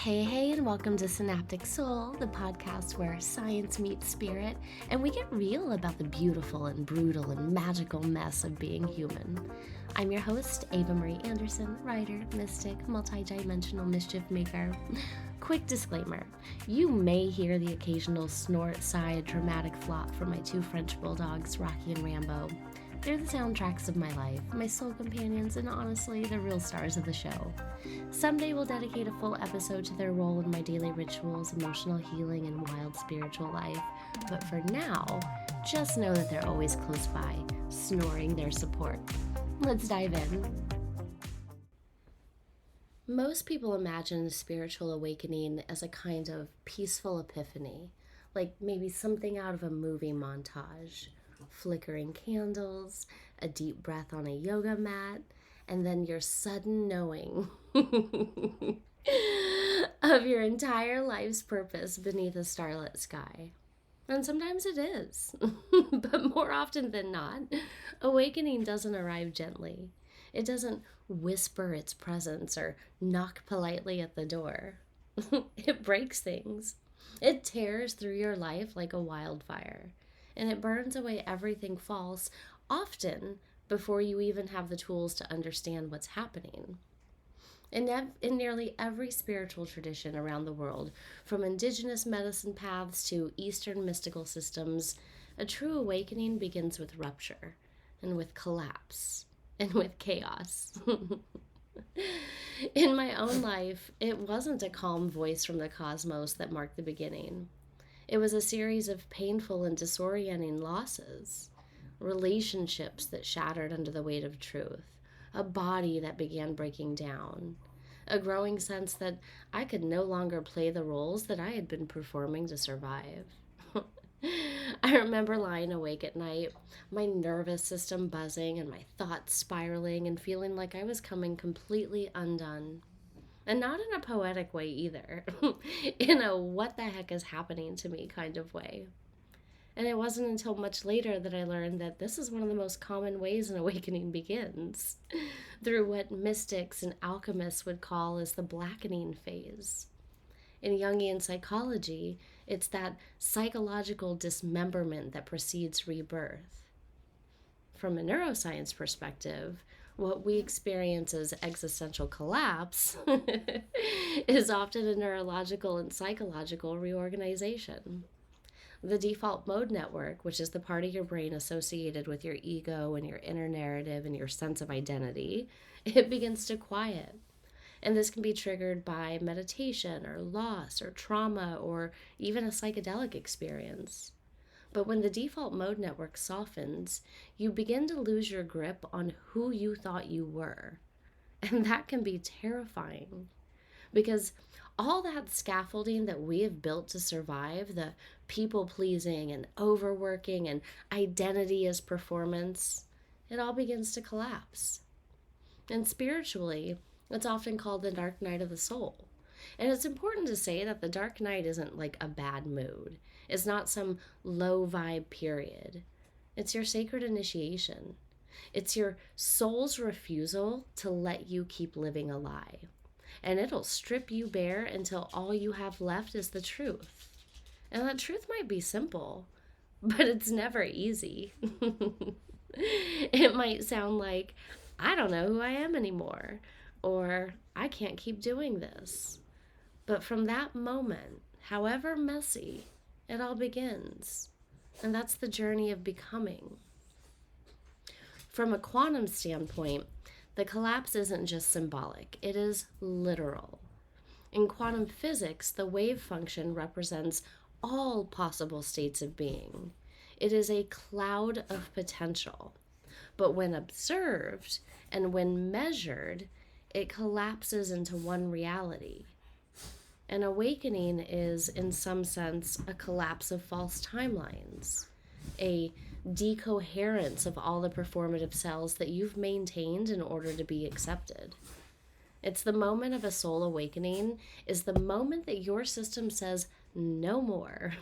Hey, and welcome to Synaptic Soul, the podcast where science meets spirit, and we get real about the beautiful and brutal and magical mess of being human. I'm your host, Ava Marie Anderson, writer, mystic, multidimensional mischief maker. Quick disclaimer, you may hear the occasional snort, sigh, dramatic flop from my two French bulldogs, Rocky and Rambo. They're the soundtracks of my life, my soul companions, and honestly, the real stars of the show. Someday we'll dedicate a full episode to their role in my daily rituals, emotional healing, and wild spiritual life. But for now, just know that they're always close by, snoring their support. Let's dive in. Most people imagine spiritual awakening as a kind of peaceful epiphany, like maybe something out of a movie montage. Flickering candles, a deep breath on a yoga mat, and then your sudden knowing of your entire life's purpose beneath a starlit sky. And sometimes it is, but more often than not, awakening doesn't arrive gently. It doesn't whisper its presence or knock politely at the door. It breaks things. It tears through your life like a wildfire. And it burns away everything false, often before you even have the tools to understand what's happening. In nearly every spiritual tradition around the world, from indigenous medicine paths to Eastern mystical systems, a true awakening begins with rupture, and with collapse, and with chaos. In my own life, it wasn't a calm voice from the cosmos that marked the beginning. It was a series of painful and disorienting losses, relationships that shattered under the weight of truth, a body that began breaking down, a growing sense that I could no longer play the roles that I had been performing to survive. I remember lying awake at night, my nervous system buzzing and my thoughts spiraling and feeling like I was coming completely undone. And not in a poetic way either, in a what the heck is happening to me kind of way. And it wasn't until much later that I learned that this is one of the most common ways an awakening begins, through what mystics and alchemists would call as the blackening phase. In Jungian psychology, it's that psychological dismemberment that precedes rebirth. From a neuroscience perspective, what we experience as existential collapse is often a neurological and psychological reorganization. The default mode network, which is the part of your brain associated with your ego and your inner narrative and your sense of identity, it begins to quiet. And this can be triggered by meditation or loss or trauma or even a psychedelic experience. But when the default mode network softens, you begin to lose your grip on who you thought you were. And that can be terrifying because all that scaffolding that we have built to survive, the people pleasing and overworking and identity as performance, it all begins to collapse. And spiritually, it's often called the dark night of the soul. And it's important to say that the dark night isn't like a bad mood. It's not some low vibe period. It's your sacred initiation. It's your soul's refusal to let you keep living a lie. And it'll strip you bare until all you have left is the truth. And that truth might be simple, but it's never easy. It might sound like, I don't know who I am anymore, or I can't keep doing this. But from that moment, however messy, it all begins. And that's the journey of becoming. From a quantum standpoint, the collapse isn't just symbolic, it is literal. In quantum physics, the wave function represents all possible states of being. It is a cloud of potential. But when observed and when measured, it collapses into one reality. An awakening is, in some sense, a collapse of false timelines, a decoherence of all the performative cells that you've maintained in order to be accepted. It's the moment of a soul awakening, is the moment that your system says, no more.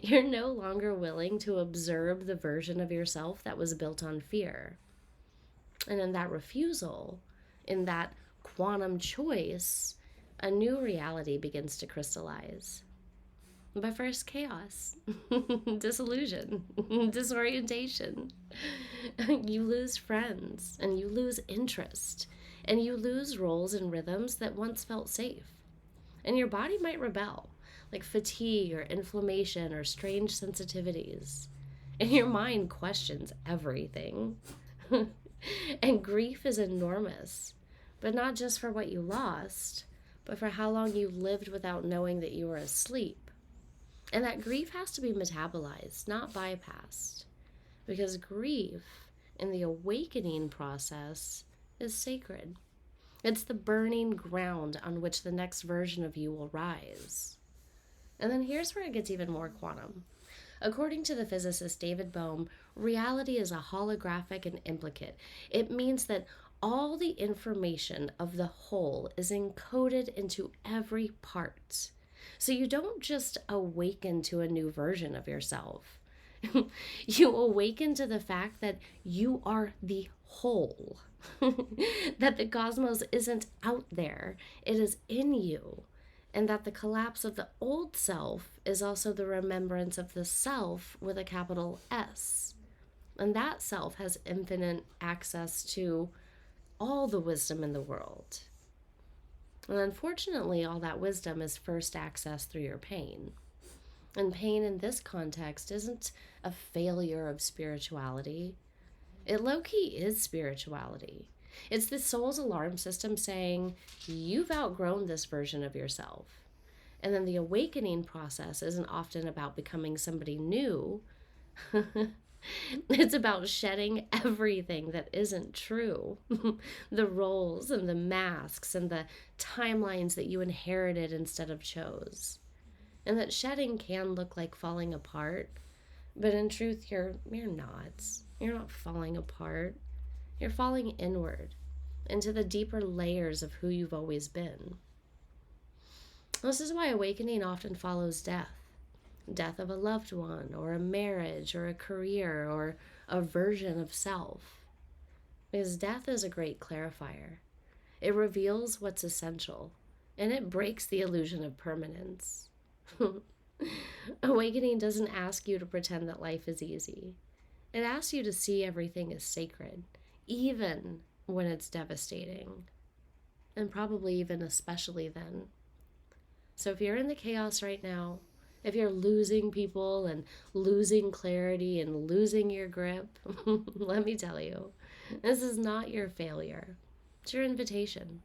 You're no longer willing to observe the version of yourself that was built on fear. And in that refusal, in that quantum choice, a new reality begins to crystallize. But first, chaos, disillusion, disorientation. You lose friends, and you lose interest, and you lose roles and rhythms that once felt safe. And your body might rebel, like fatigue or inflammation or strange sensitivities. And your mind questions everything. And grief is enormous, but not just for what you lost, but for how long you lived without knowing that you were asleep. And that grief has to be metabolized, not bypassed, because grief in the awakening process is sacred. It's the burning ground on which the next version of you will rise. And then here's where it gets even more quantum. According to the physicist David Bohm, reality is a holographic and implicate. It means that all the information of the whole is encoded into every part. So you don't just awaken to a new version of yourself. You awaken to the fact that you are the whole, that the cosmos isn't out there, it is in you, and that the collapse of the old self is also the remembrance of the self with a capital S. And that self has infinite access to all the wisdom in the world. And unfortunately, all that wisdom is first accessed through your pain. And pain in this context isn't a failure of spirituality. It low-key is spirituality. It's the soul's alarm system saying, you've outgrown this version of yourself. And then the awakening process isn't often about becoming somebody new. It's about shedding everything that isn't true. The roles and the masks and the timelines that you inherited instead of chose. And that shedding can look like falling apart, but in truth, you're not. You're not falling apart. You're falling inward into the deeper layers of who you've always been. This is why awakening often follows death. Death of a loved one, or a marriage, or a career, or a version of self. Because death is a great clarifier. It reveals what's essential, and it breaks the illusion of permanence. Awakening doesn't ask you to pretend that life is easy. It asks you to see everything as sacred, even when it's devastating. And probably even especially then. So if you're in the chaos right now, if you're losing people and losing clarity and losing your grip, let me tell you, this is not your failure. It's your invitation.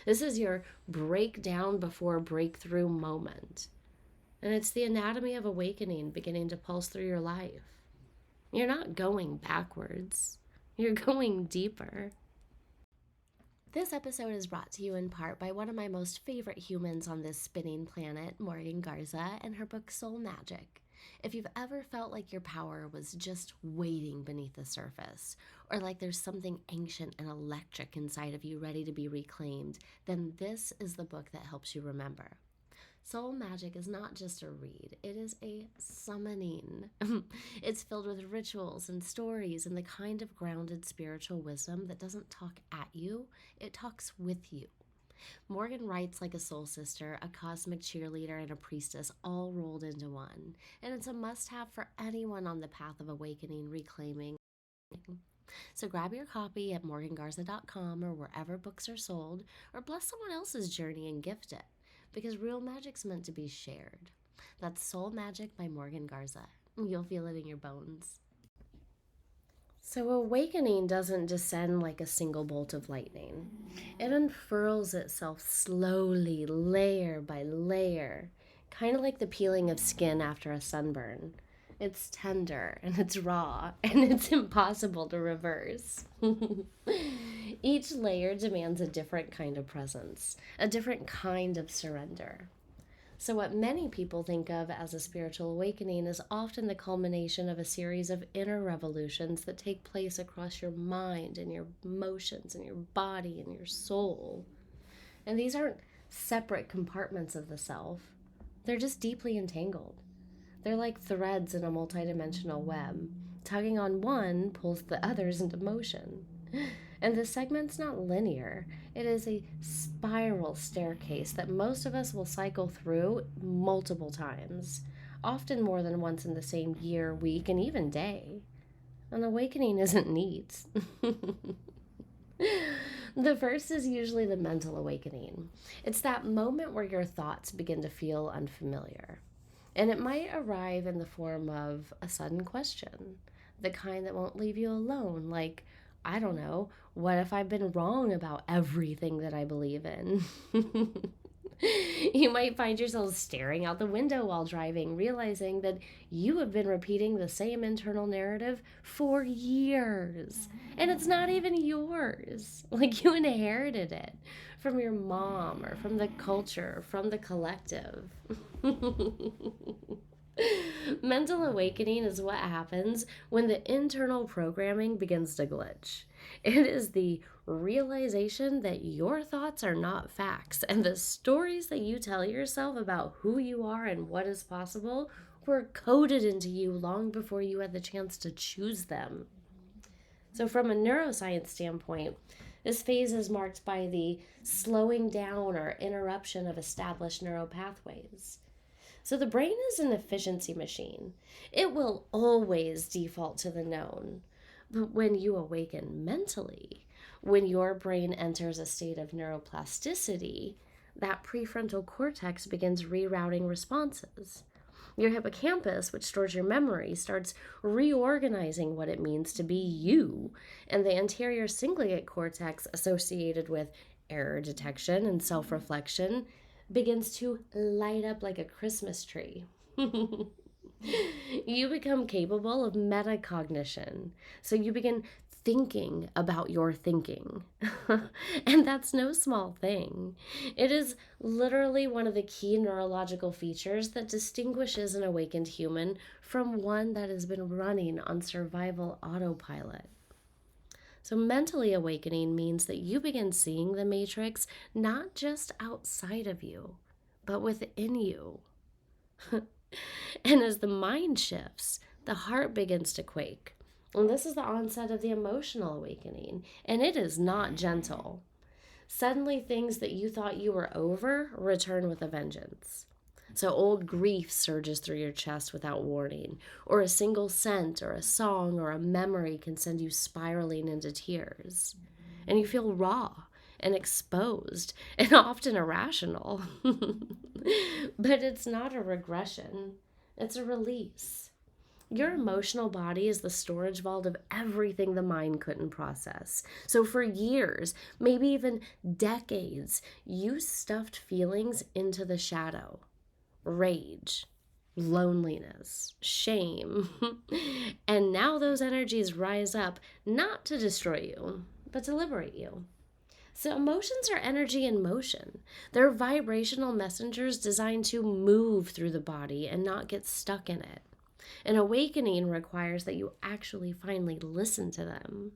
This is your breakdown before breakthrough moment. And it's the anatomy of awakening beginning to pulse through your life. You're not going backwards. You're going deeper. This episode is brought to you in part by one of my most favorite humans on this spinning planet, Morgan Garza, and her book Soul Magic. If you've ever felt like your power was just waiting beneath the surface, or like there's something ancient and electric inside of you ready to be reclaimed, then this is the book that helps you remember. Soul Magic is not just a read, it is a summoning. It's filled with rituals and stories and the kind of grounded spiritual wisdom that doesn't talk at you, it talks with you. Morgan writes like a soul sister, a cosmic cheerleader, and a priestess all rolled into one. And it's a must-have for anyone on the path of awakening, reclaiming. So grab your copy at morgangarza.com or wherever books are sold, or bless someone else's journey and gift it. Because real magic's meant to be shared. That's Soul Magic by Morgan Garza. You'll feel it in your bones. So awakening doesn't descend like a single bolt of lightning. It unfurls itself slowly, layer by layer, kind of like the peeling of skin after a sunburn. It's tender, and it's raw, and it's impossible to reverse. Each layer demands a different kind of presence, a different kind of surrender. So what many people think of as a spiritual awakening is often the culmination of a series of inner revolutions that take place across your mind and your emotions and your body and your soul. And these aren't separate compartments of the self. They're just deeply entangled. They're like threads in a multidimensional web. Tugging on one pulls the others into motion. And the segment's not linear, it is a spiral staircase that most of us will cycle through multiple times, often more than once in the same year, week, and even day. An awakening isn't neat. The first is usually the mental awakening. It's that moment where your thoughts begin to feel unfamiliar. And it might arrive in the form of a sudden question, the kind that won't leave you alone. Like, I don't know, what if I've been wrong about everything that I believe in? You might find yourself staring out the window while driving, realizing that you have been repeating the same internal narrative for years. And it's not even yours. Like you inherited it from your mom or from the culture, from the collective. Mental awakening is what happens when the internal programming begins to glitch. It is the realization that your thoughts are not facts, and the stories that you tell yourself about who you are and what is possible were coded into you long before you had the chance to choose them. So, from a neuroscience standpoint, this phase is marked by the slowing down or interruption of established neural pathways. So the brain is an efficiency machine. It will always default to the known. But when you awaken mentally, when your brain enters a state of neuroplasticity, that prefrontal cortex begins rerouting responses. Your hippocampus, which stores your memory, starts reorganizing what it means to be you, and the anterior cingulate cortex, associated with error detection and self reflection, begins to light up like a Christmas tree. You become capable of metacognition. So you begin thinking about your thinking. And that's no small thing. It is literally one of the key neurological features that distinguishes an awakened human from one that has been running on survival autopilot. So, mentally awakening means that you begin seeing the matrix not just outside of you, but within you. And as the mind shifts, the heart begins to quake. And this is the onset of the emotional awakening, and it is not gentle. Suddenly, things that you thought you were over return with a vengeance. So, old grief surges through your chest without warning, or a single scent, or a song, or a memory can send you spiraling into tears. And you feel raw and exposed and often irrational. But it's not a regression, it's a release. Your emotional body is the storage vault of everything the mind couldn't process. So for years, maybe even decades, you stuffed feelings into the shadow. Rage, loneliness, shame. And now those energies rise up not to destroy you, but to liberate you. So emotions are energy in motion. They're vibrational messengers designed to move through the body and not get stuck in it. An awakening requires that you actually finally listen to them.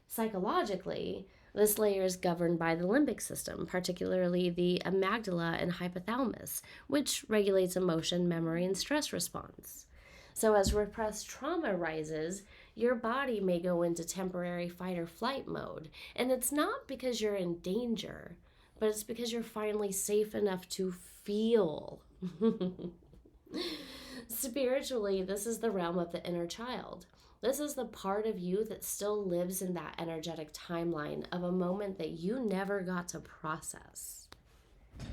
Psychologically, this layer is governed by the limbic system, particularly the amygdala and hypothalamus, which regulates emotion, memory, and stress response. So as repressed trauma rises, your body may go into temporary fight or flight mode. And it's not because you're in danger, but it's because you're finally safe enough to feel. Spiritually, this is the realm of the inner child. This is the part of you that still lives in that energetic timeline of a moment that you never got to process.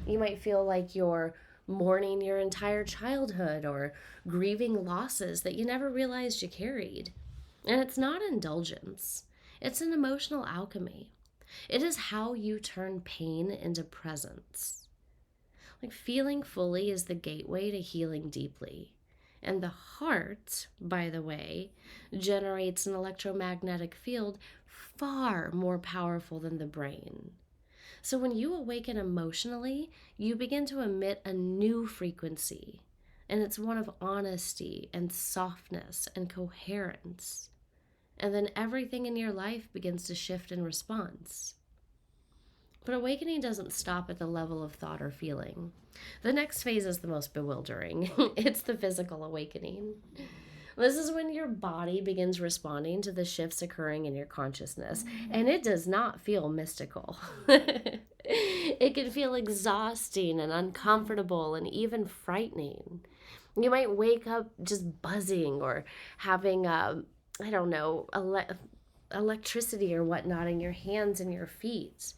You might feel like you're mourning your entire childhood or grieving losses that you never realized you carried. And it's not indulgence, it's an emotional alchemy. It is how you turn pain into presence. Like feeling fully is the gateway to healing deeply. And the heart, by the way, generates an electromagnetic field far more powerful than the brain. So when you awaken emotionally, you begin to emit a new frequency. And it's one of honesty and softness and coherence. And then everything in your life begins to shift in response. But awakening doesn't stop at the level of thought or feeling. The next phase is the most bewildering. It's the physical awakening. This is when your body begins responding to the shifts occurring in your consciousness, and it does not feel mystical. It can feel exhausting and uncomfortable and even frightening. You might wake up just buzzing or having, I don't know, electricity or whatnot in your hands and your feet.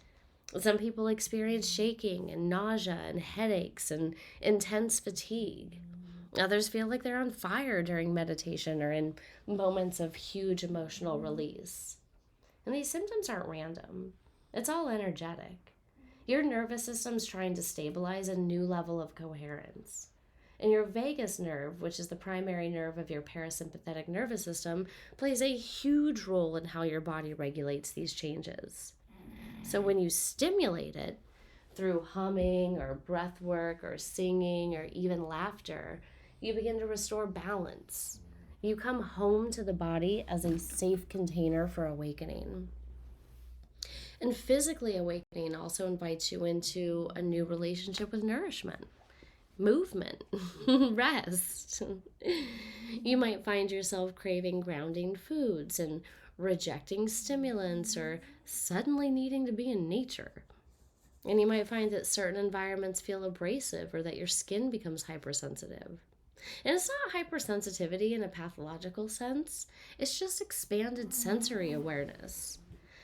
Some people experience shaking and nausea and headaches and intense fatigue. Others feel like they're on fire during meditation or in moments of huge emotional release. And these symptoms aren't random, it's all energetic. Your nervous system's trying to stabilize a new level of coherence. And your vagus nerve, which is the primary nerve of your parasympathetic nervous system, plays a huge role in how your body regulates these changes. So when you stimulate it through humming or breath work or singing or even laughter, you begin to restore balance. You come home to the body as a safe container for awakening. And physically awakening also invites you into a new relationship with nourishment, movement, rest. You might find yourself craving grounding foods and rejecting stimulants or suddenly needing to be in nature. And you might find that certain environments feel abrasive or that your skin becomes hypersensitive. And it's not hypersensitivity in a pathological sense, it's just expanded sensory awareness.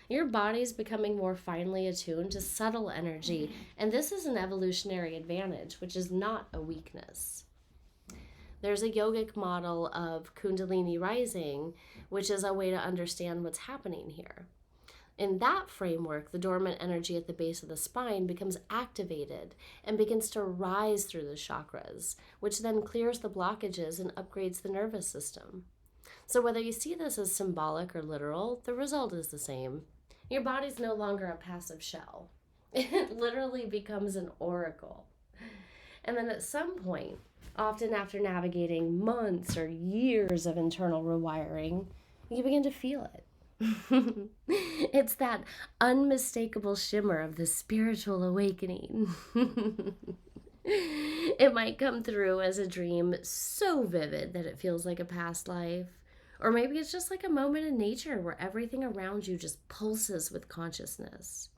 Your body's becoming more finely attuned to subtle energy, and this is an evolutionary advantage, which is not a weakness. There's a yogic model of Kundalini rising, which is a way to understand what's happening here. In that framework, the dormant energy at the base of the spine becomes activated and begins to rise through the chakras, which then clears the blockages and upgrades the nervous system. So whether you see this as symbolic or literal, the result is the same. Your body's no longer a passive shell. It literally becomes an oracle. And then at some point, often after navigating months or years of internal rewiring, you begin to feel it. It's that unmistakable shimmer of the spiritual awakening. It might come through as a dream so vivid that it feels like a past life. Or maybe it's just like a moment in nature where everything around you just pulses with consciousness.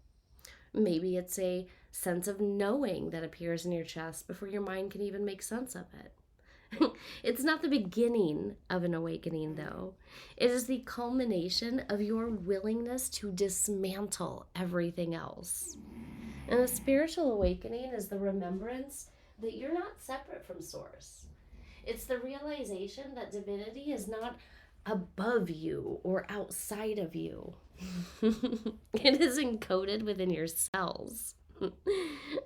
Maybe it's a sense of knowing that appears in your chest before your mind can even make sense of it. It's not the beginning of an awakening, though. It is the culmination of your willingness to dismantle everything else. And a spiritual awakening is the remembrance that you're not separate from Source. It's the realization that divinity is not above you or outside of you. It is encoded within your cells.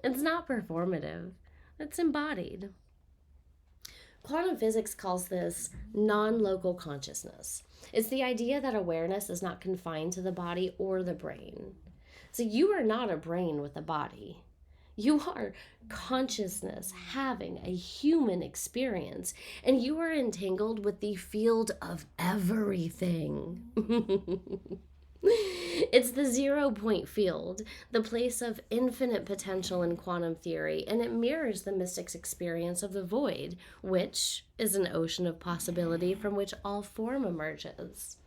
It's not performative, it's embodied. Quantum physics calls this non-local consciousness. It's the idea that awareness is not confined to the body or the brain. So you are not a brain with a body. You are consciousness having a human experience, and you are entangled with the field of everything. It's the 0 point field, the place of infinite potential in quantum theory, and it mirrors the mystic's experience of the void, which is an ocean of possibility from which all form emerges.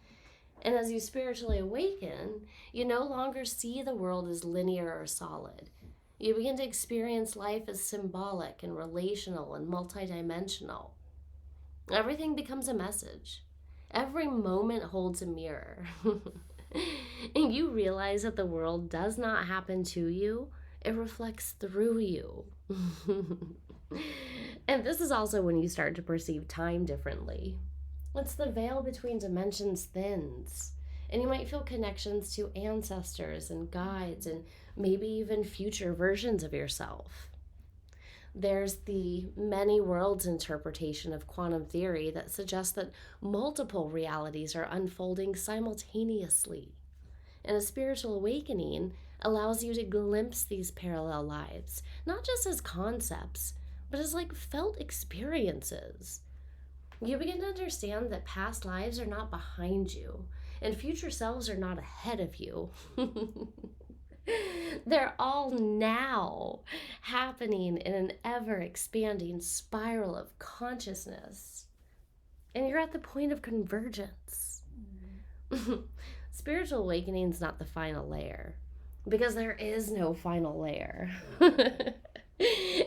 And as you spiritually awaken, you no longer see the world as linear or solid. You begin to experience life as symbolic and relational and multidimensional. Everything becomes a message. Every moment holds a mirror. And you realize that the world does not happen to you, it reflects through you. And this is also when you start to perceive time differently. It's the veil between dimensions thins, and you might feel connections to ancestors and guides and maybe even future versions of yourself. There's the many worlds interpretation of quantum theory that suggests that multiple realities are unfolding simultaneously. And a spiritual awakening allows you to glimpse these parallel lives, not just as concepts, but as like felt experiences. You begin to understand that past lives are not behind you, and future selves are not ahead of you. They're all now happening in an ever expanding spiral of consciousness. and you're at the point of convergence. Spiritual awakening is not the final layer, because there is no final layer.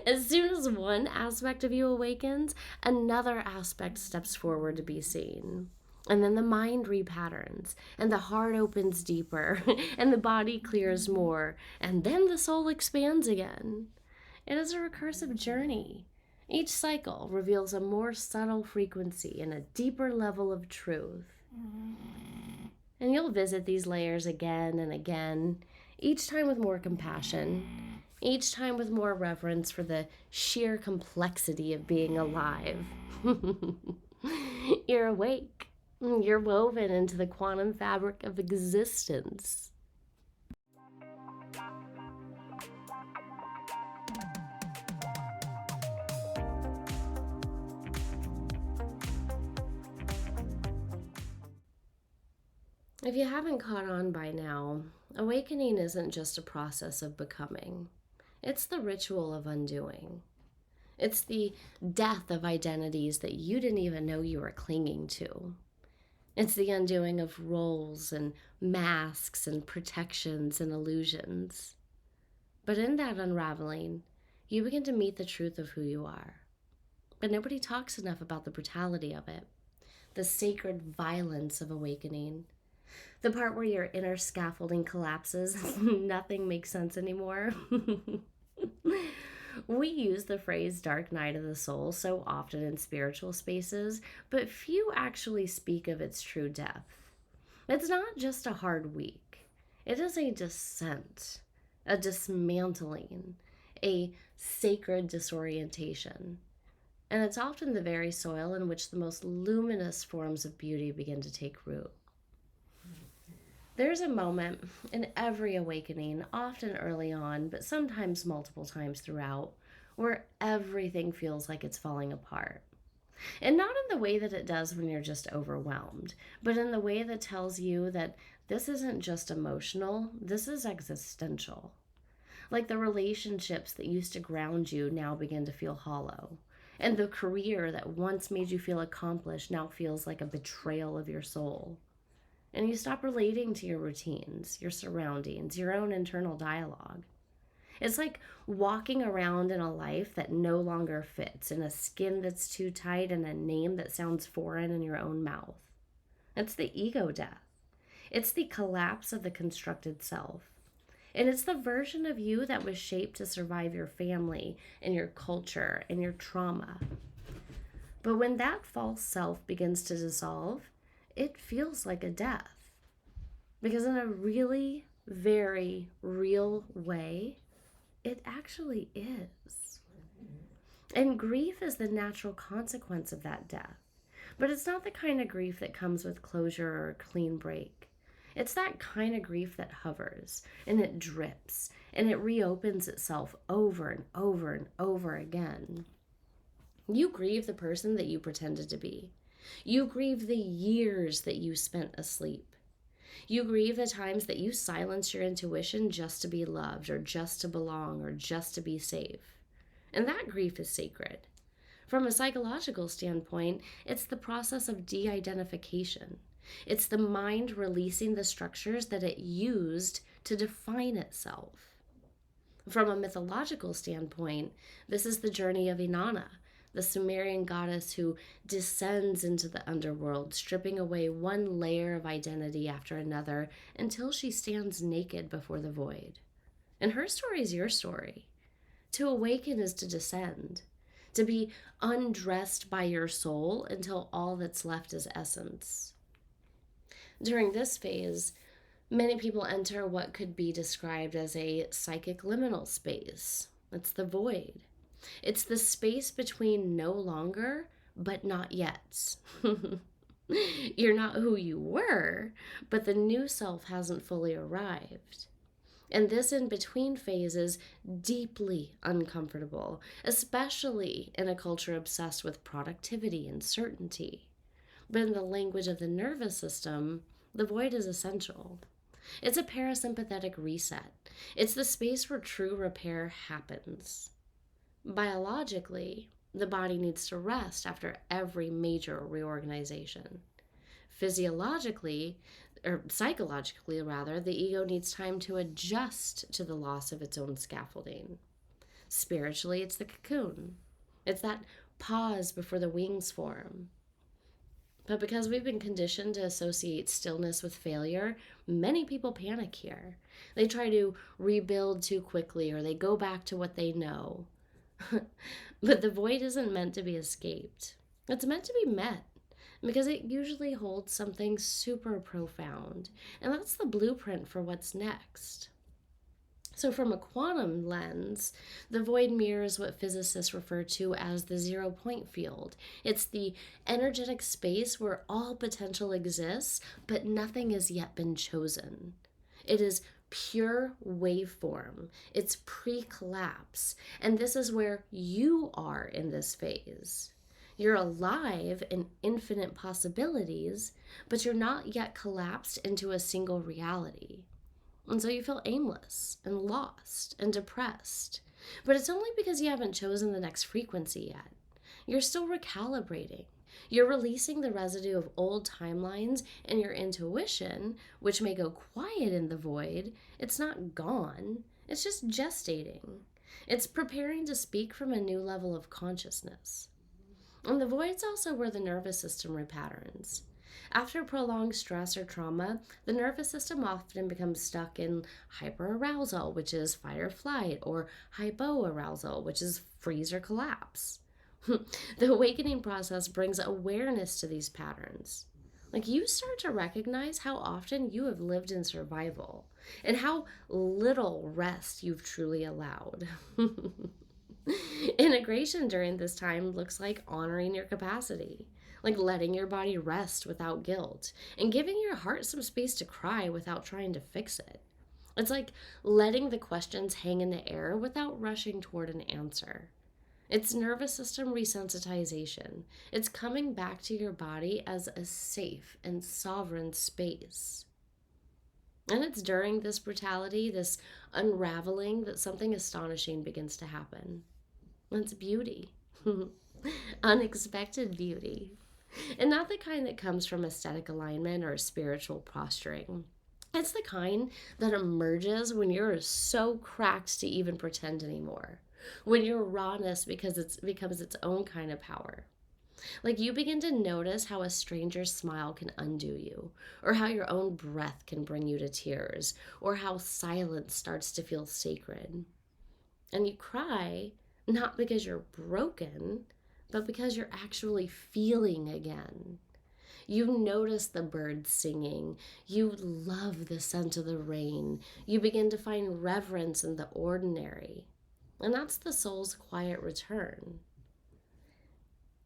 As soon as one aspect of you awakens, another aspect steps forward to be seen. And then the mind repatterns, and the heart opens deeper, and the body clears more, and then the soul expands again. It is a recursive journey. Each cycle reveals a more subtle frequency and a deeper level of truth. And you'll visit these layers again and again, each time with more compassion, each time with more reverence for the sheer complexity of being alive. You're awake. You're woven into the quantum fabric of existence. If you haven't caught on by now, awakening isn't just a process of becoming. It's the ritual of undoing. It's the death of identities that you didn't even know you were clinging to. It's the undoing of roles and masks and protections and illusions. But in that unraveling, you begin to meet the truth of who you are. But nobody talks enough about the brutality of it, the sacred violence of awakening. The part where your inner scaffolding collapses, nothing makes sense anymore. We use the phrase dark night of the soul so often in spiritual spaces, but few actually speak of its true depth. It's not just a hard week. It is a descent, a dismantling, a sacred disorientation. And it's often the very soil in which the most luminous forms of beauty begin to take root. There's a moment in every awakening, often early on, but sometimes multiple times throughout, where everything feels like it's falling apart. And not in the way that it does when you're just overwhelmed, but in the way that tells you that this isn't just emotional, this is existential. Like the relationships that used to ground you now begin to feel hollow. And the career that once made you feel accomplished now feels like a betrayal of your soul. And you stop relating to your routines, your surroundings, your own internal dialogue. It's like walking around in a life that no longer fits, in a skin that's too tight and a name that sounds foreign in your own mouth. It's the ego death. It's the collapse of the constructed self. And it's the version of you that was shaped to survive your family and your culture and your trauma. But when that false self begins to dissolve, it feels like a death. Because in a really, very real way, it actually is. And grief is the natural consequence of that death. But it's not the kind of grief that comes with closure or a clean break. It's that kind of grief that hovers, and it drips, and it reopens itself over and over and over again. You grieve the person that you pretended to be. You grieve the years that you spent asleep. You grieve the times that you silenced your intuition just to be loved, or just to belong, or just to be safe. And that grief is sacred. From a psychological standpoint, it's the process of de-identification. It's the mind releasing the structures that it used to define itself. From a mythological standpoint, this is the journey of Inanna, the Sumerian goddess who descends into the underworld, stripping away one layer of identity after another until she stands naked before the void. And her story is your story. To awaken is to descend, to be undressed by your soul until all that's left is essence. During this phase, many people enter what could be described as a psychic liminal space. It's the void. It's the space between no longer, but not yet. You're not who you were, but the new self hasn't fully arrived. And this in-between phase is deeply uncomfortable, especially in a culture obsessed with productivity and certainty. But in the language of the nervous system, the void is essential. It's a parasympathetic reset. It's the space where true repair happens. Biologically, The body needs to rest after every major reorganization. Physiologically, or psychologically rather, the ego needs time to adjust to the loss of its own scaffolding. Spiritually, it's the cocoon. It's that pause before the wings form. But because we've been conditioned to associate stillness with failure, many people panic here. They try to rebuild too quickly or they go back to what they know. But the void isn't meant to be escaped, it's meant to be met because it usually holds something super profound. And that's the blueprint for what's next. So, from a quantum lens, the void mirrors what physicists refer to as the 0 point field. It's the energetic space where all potential exists, but nothing has yet been chosen. It is pure waveform, it's pre collapse, and this is where you are in this phase. You're alive in infinite possibilities, but you're not yet collapsed into a single reality. And so you feel aimless and lost and depressed. But it's only because you haven't chosen the next frequency yet. You're still recalibrating. You're releasing the residue of old timelines, and your intuition, which may go quiet in the void, it's not gone. It's just gestating. It's preparing to speak from a new level of consciousness. And the void's also where the nervous system repatterns. After prolonged stress or trauma, the nervous system often becomes stuck in hyperarousal, which is fight or flight, or hypoarousal, which is freeze or collapse. The awakening process brings awareness to these patterns. Like you start to recognize how often you have lived in survival and how little rest you've truly allowed. Integration during this time looks like honoring your capacity, like letting your body rest without guilt, and giving your heart some space to cry without trying to fix it. It's like letting the questions hang in the air without rushing toward an answer. It's nervous system resensitization. It's coming back to your body as a safe and sovereign space. And it's during this brutality, this unraveling, that something astonishing begins to happen. It's beauty. Unexpected beauty. And not the kind that comes from aesthetic alignment or spiritual posturing. It's the kind that emerges when you're so cracked to even pretend anymore. When your rawness becomes its own kind of power. Like you begin to notice how a stranger's smile can undo you, or how your own breath can bring you to tears, or how silence starts to feel sacred. And you cry not because you're broken, but because you're actually feeling again. You notice the birds singing. You love the scent of the rain. You begin to find reverence in the ordinary. And that's the soul's quiet return.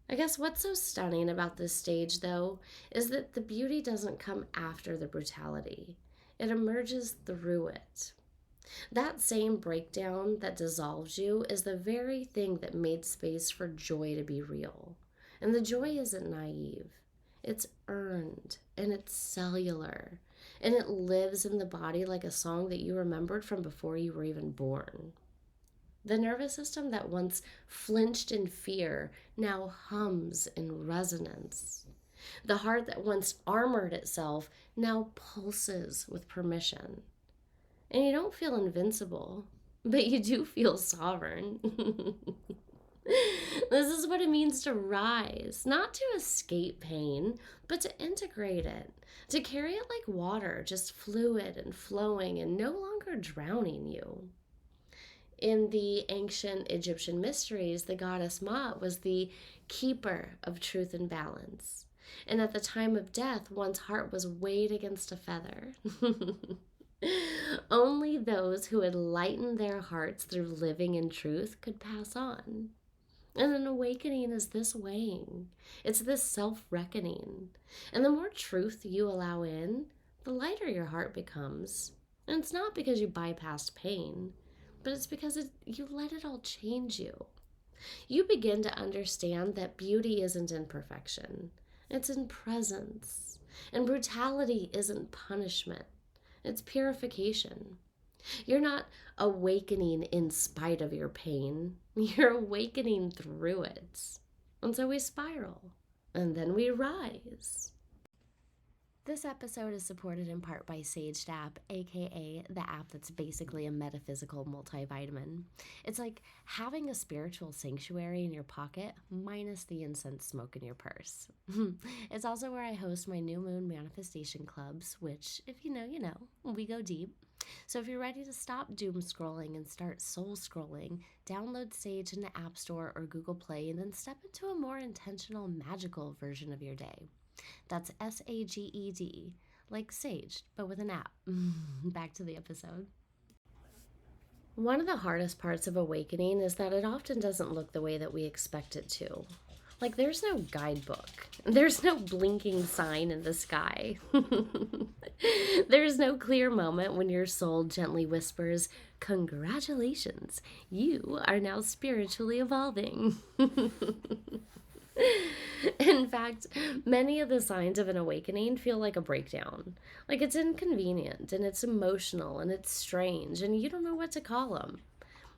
I guess what's so stunning about this stage, though, is that the beauty doesn't come after the brutality. It emerges through it. That same breakdown that dissolves you is the very thing that made space for joy to be real. And the joy isn't naive. It's earned, and it's cellular, and it lives in the body like a song that you remembered from before you were even born. The nervous system that once flinched in fear now hums in resonance. The heart that once armored itself now pulses with permission. And you don't feel invincible, but you do feel sovereign. This is what it means to rise, not to escape pain, but to integrate it, to carry it like water, just fluid and flowing and no longer drowning you. In the ancient Egyptian mysteries, the goddess Ma'at was the keeper of truth and balance. And at the time of death, one's heart was weighed against a feather. Only those who had lightened their hearts through living in truth could pass on. And an awakening is this weighing. It's this self-reckoning. And the more truth you allow in, the lighter your heart becomes. And it's not because you bypassed pain, but it's because you let it all change you. You begin to understand that beauty isn't in perfection. It's in presence. And brutality isn't punishment. It's purification. You're not awakening in spite of your pain, you're awakening through it. And so we spiral, and then we rise. This episode is supported in part by Sage App, aka the app that's basically a metaphysical multivitamin. It's like having a spiritual sanctuary in your pocket, minus the incense smoke in your purse. It's also where I host my new moon manifestation clubs, which, if you know, we go deep. So if you're ready to stop doom scrolling and start soul scrolling, download Sage in the App Store or Google Play and then step into a more intentional, magical version of your day. That's SAGED, like Sage, but with an app. Back to the episode. One of the hardest parts of awakening is that it often doesn't look the way that we expect it to. Like, there's no guidebook. There's no blinking sign in the sky. There's no clear moment when your soul gently whispers, "Congratulations, you are now spiritually evolving." In fact, many of the signs of an awakening feel like a breakdown. Like it's inconvenient and it's emotional and it's strange and you don't know what to call them.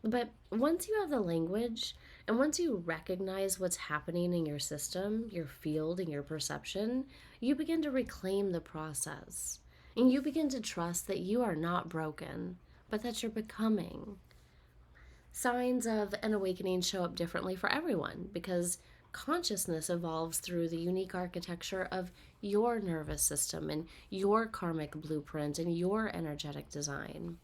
But once you have the language and once you recognize what's happening in your system, your field, and your perception, you begin to reclaim the process. And you begin to trust that you are not broken, but that you're becoming. Signs of an awakening show up differently for everyone because consciousness evolves through the unique architecture of your nervous system and your karmic blueprint and your energetic design.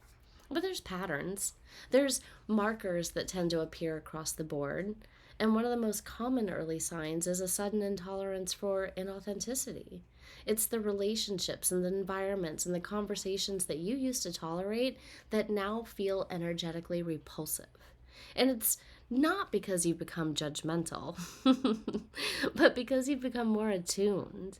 But there's patterns. There's markers that tend to appear across the board. And one of the most common early signs is a sudden intolerance for inauthenticity. It's the relationships and the environments and the conversations that you used to tolerate that now feel energetically repulsive. And it's not because you become judgmental, but because you become more attuned.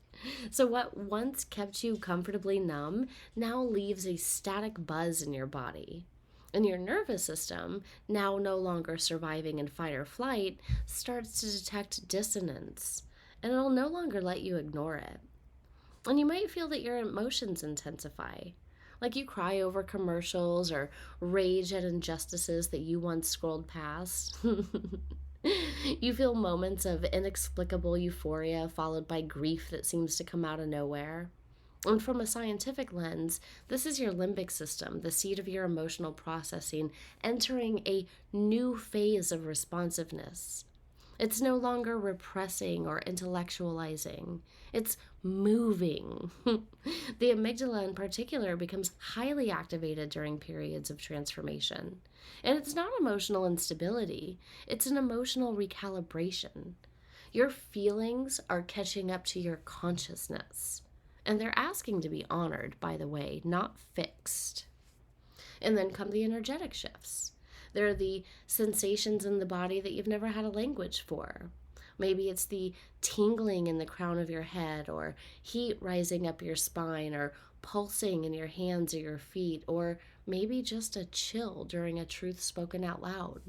So what once kept you comfortably numb now leaves a static buzz in your body. And your nervous system, now no longer surviving in fight or flight, starts to detect dissonance, and it'll no longer let you ignore it. And you might feel that your emotions intensify. Like you cry over commercials or rage at injustices that you once scrolled past. You feel moments of inexplicable euphoria followed by grief that seems to come out of nowhere. And from a scientific lens, this is your limbic system, the seat of your emotional processing, entering a new phase of responsiveness. It's no longer repressing or intellectualizing. It's moving. The amygdala in particular becomes highly activated during periods of transformation. And it's not emotional instability, it's an emotional recalibration. Your feelings are catching up to your consciousness. And they're asking to be honored, by the way, not fixed. And then come the energetic shifts. There are the sensations in the body that you've never had a language for. Maybe it's the tingling in the crown of your head, or heat rising up your spine, or pulsing in your hands or your feet, or maybe just a chill during a truth spoken out loud.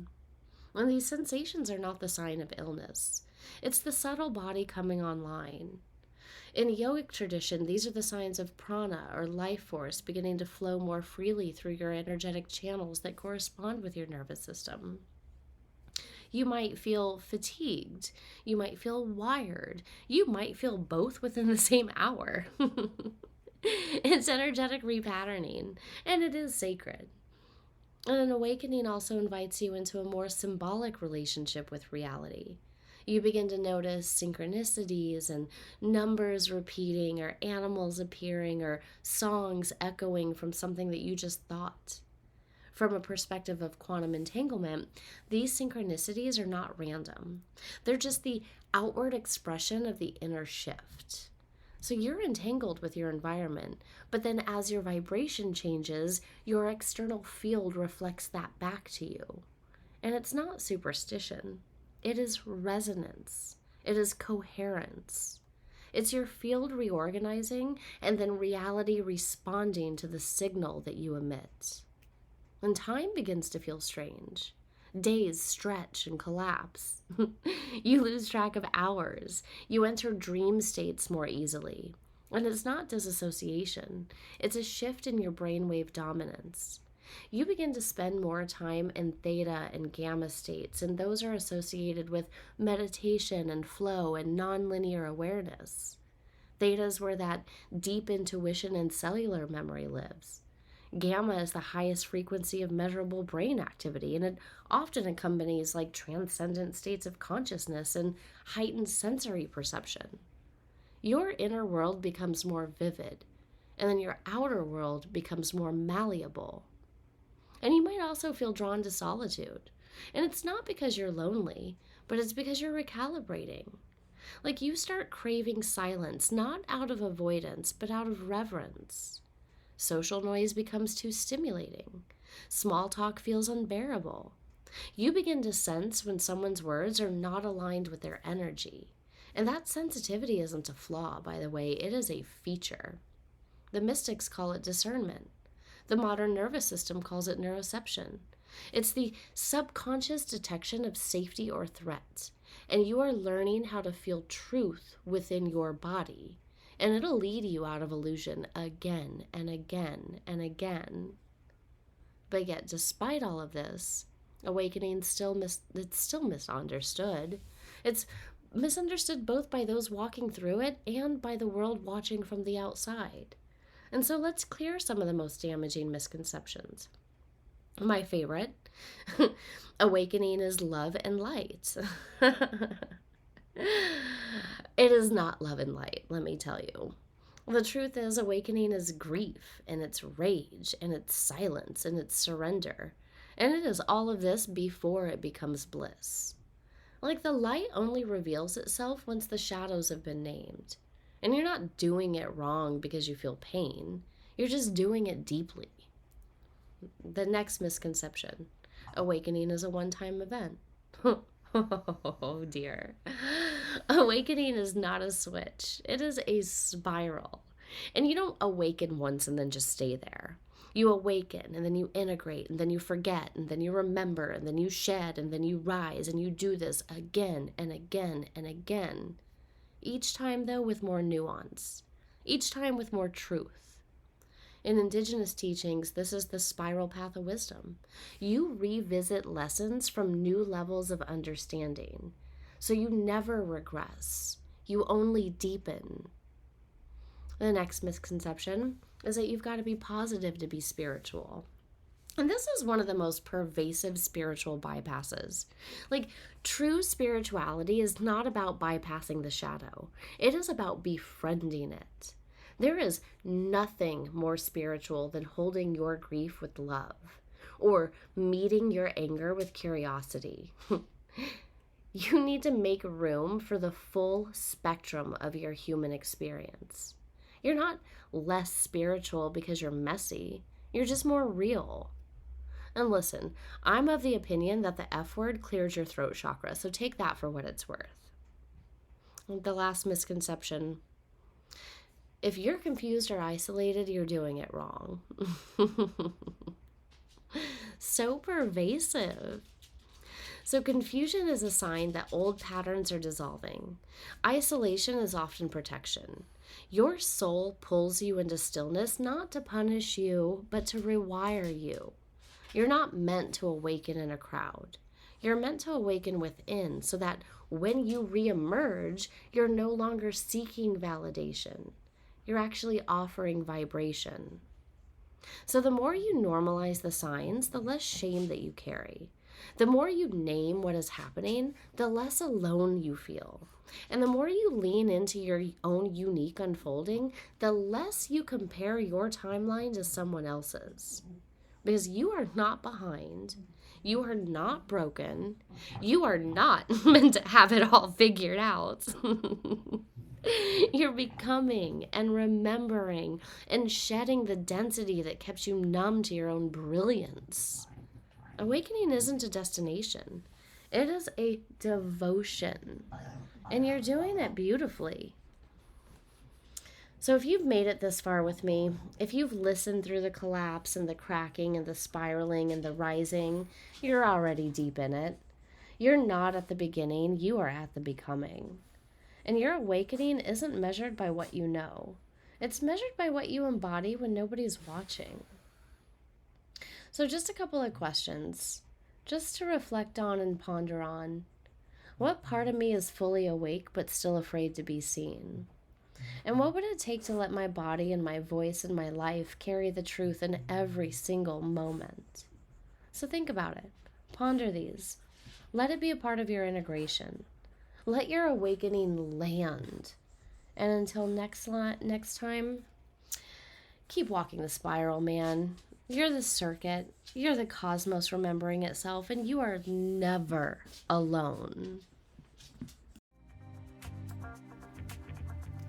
And these sensations are not the sign of illness. It's the subtle body coming online. In a yogic tradition, these are the signs of prana or life force beginning to flow more freely through your energetic channels that correspond with your nervous system. You might feel fatigued. You might feel wired. You might feel both within the same hour. It's energetic repatterning, and it is sacred. And an awakening also invites you into a more symbolic relationship with reality. You begin to notice synchronicities and numbers repeating, or animals appearing, or songs echoing from something that you just thought. From a perspective of quantum entanglement, these synchronicities are not random. They're just the outward expression of the inner shift. So you're entangled with your environment, but then as your vibration changes, your external field reflects that back to you. And it's not superstition. It is resonance. It is coherence. It's your field reorganizing and then reality responding to the signal that you emit. And time begins to feel strange. Days stretch and collapse. You lose track of hours. You enter dream states more easily. And it's not disassociation. It's a shift in your brainwave dominance. You begin to spend more time in theta and gamma states, and those are associated with meditation and flow and nonlinear awareness. Theta is where that deep intuition and cellular memory lives. Gamma is the highest frequency of measurable brain activity, and it often accompanies like transcendent states of consciousness and heightened sensory perception. Your inner world becomes more vivid, and then your outer world becomes more malleable. And you might also feel drawn to solitude. And it's not because you're lonely, but it's because you're recalibrating. Like you start craving silence, not out of avoidance, but out of reverence. Social noise becomes too stimulating. Small talk feels unbearable. You begin to sense when someone's words are not aligned with their energy. And that sensitivity isn't a flaw, by the way, it is a feature. The mystics call it discernment. The modern nervous system calls it neuroception. It's the subconscious detection of safety or threat. And you are learning how to feel truth within your body. And it'll lead you out of illusion again and again and again. But yet, despite all of this, awakening it's still misunderstood. It's misunderstood both by those walking through it and by the world watching from the outside. And so let's clear some of the most damaging misconceptions. My favorite, awakening is love and light. It is not love and light, let me tell you. The truth is, awakening is grief, and it's rage, and it's silence, and it's surrender. And it is all of this before it becomes bliss. Like the light only reveals itself once the shadows have been named. And you're not doing it wrong because you feel pain. You're just doing it deeply. The next misconception, awakening is a one-time event. Oh dear. Awakening is not a switch. It is a spiral. And you don't awaken once and then just stay there. You awaken and then you integrate and then you forget and then you remember and then you shed and then you rise and you do this again and again and again. Each time, though, with more nuance. Each time with more truth. In indigenous teachings, this is the spiral path of wisdom. You revisit lessons from new levels of understanding. So you never regress. You only deepen. The next misconception is that you've got to be positive to be spiritual. And this is one of the most pervasive spiritual bypasses. Like, true spirituality is not about bypassing the shadow. It is about befriending it. There is nothing more spiritual than holding your grief with love or meeting your anger with curiosity. You need to make room for the full spectrum of your human experience. You're not less spiritual because you're messy. You're just more real. And listen, I'm of the opinion that the F word clears your throat chakra, so take that for what it's worth. The last misconception, if you're confused or isolated, you're doing it wrong. So pervasive. So confusion is a sign that old patterns are dissolving. Isolation is often protection. Your soul pulls you into stillness not to punish you, but to rewire you. You're not meant to awaken in a crowd. You're meant to awaken within so that when you reemerge, you're no longer seeking validation. You're actually offering vibration. So the more you normalize the signs, the less shame that you carry. The more you name what is happening, the less alone you feel. And the more you lean into your own unique unfolding, the less you compare your timeline to someone else's. Because you are not behind. You are not broken. You are not meant to have it all figured out. You're becoming and remembering and shedding the density that kept you numb to your own brilliance. Awakening isn't a destination. It is a devotion. And you're doing it beautifully. So if you've made it this far with me, if you've listened through the collapse and the cracking and the spiraling and the rising, you're already deep in it. You're not at the beginning, you are at the becoming. And your awakening isn't measured by what you know. It's measured by what you embody when nobody's watching. So, just a couple of questions, just to reflect on and ponder on. What part of me is fully awake but still afraid to be seen? And what would it take to let my body and my voice and my life carry the truth in every single moment? So, think about it. Ponder these. Let it be a part of your integration. Let your awakening land. And until next time, keep walking the spiral, man. You're the circuit. You're the cosmos remembering itself, and you are never alone.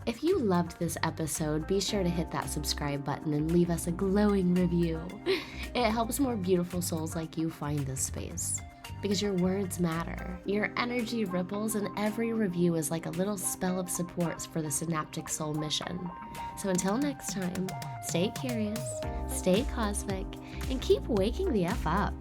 If you loved this episode, be sure to hit that subscribe button and leave us a glowing review. It helps more beautiful souls like you find this space. Because your words matter, your energy ripples, and every review is like a little spell of support for the Synaptic Soul mission. So until next time, stay curious, stay cosmic, and keep waking the F up.